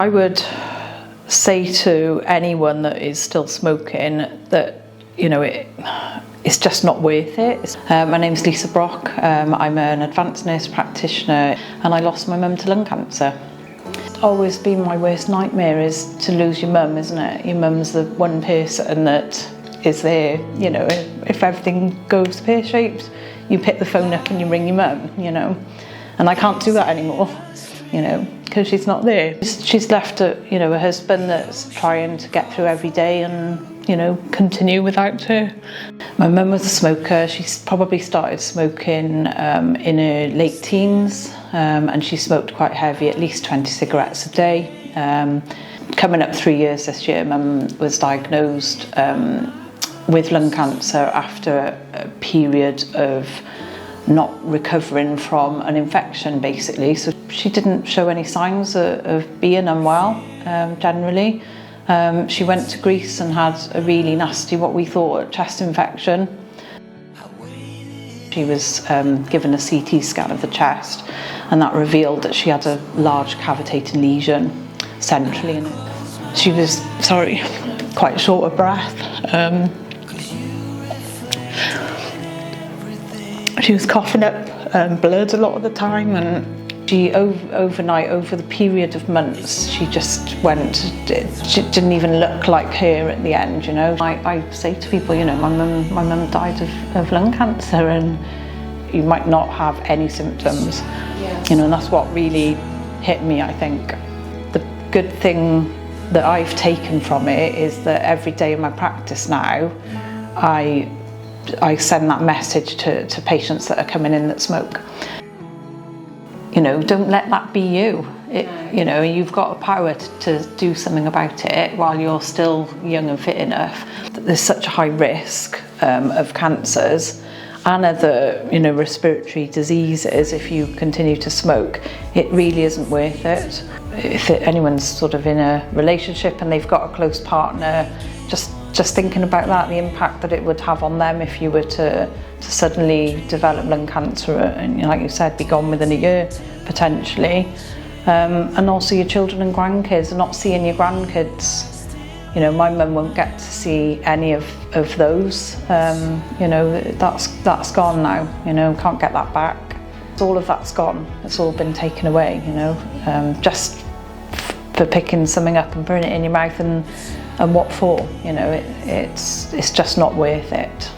I would say to anyone that is still smoking that, it's just not worth it. My name's Lisa Brock. I'm an advanced nurse practitioner and I lost my mum to lung cancer. It's always been my worst nightmare is to lose your mum, isn't it? Your mum's the one person that is there, if everything goes pear-shaped, you pick the phone up and you ring your mum, and I can't do that anymore, because she's not there. She's left a husband that's trying to get through every day and continue without her. My mum was a smoker. She's probably started smoking in her late teens, and she smoked quite heavy, at least 20 cigarettes a day. Coming up 3 years this year, Mum was diagnosed with lung cancer after a period of not recovering from an infection, basically. So she didn't show any signs of being unwell generally. She went to Greece and had a really nasty, what we thought, a chest infection. She was given a CT scan of the chest, and that revealed that she had a large cavitating lesion centrally. She was, quite short of breath. She was coughing up blood a lot of the time, and she overnight, over the period of months, she just went. She didn't even look like her at the end. I say to people, my mum died of lung cancer, and you might not have any symptoms. Yeah. And that's what really hit me. I think the good thing that I've taken from it is that every day in my practice now, I send that message to patients that are coming in that smoke. Don't let that be you. You've got a power to do something about it while you're still young and fit enough. There's such a high risk of cancers and other, respiratory diseases if you continue to smoke. It really isn't worth it. If anyone's sort of in a relationship and they've got a close partner, just thinking about that, the impact that it would have on them if you were to suddenly develop lung cancer and, like you said, be gone within a year potentially. And also your children and grandkids, not seeing your grandkids. My mum won't get to see any of those. That's gone now. Can't get that back. All of that's gone. It's all been taken away. Just for picking something up and putting it in your mouth and what for? It's just not worth it.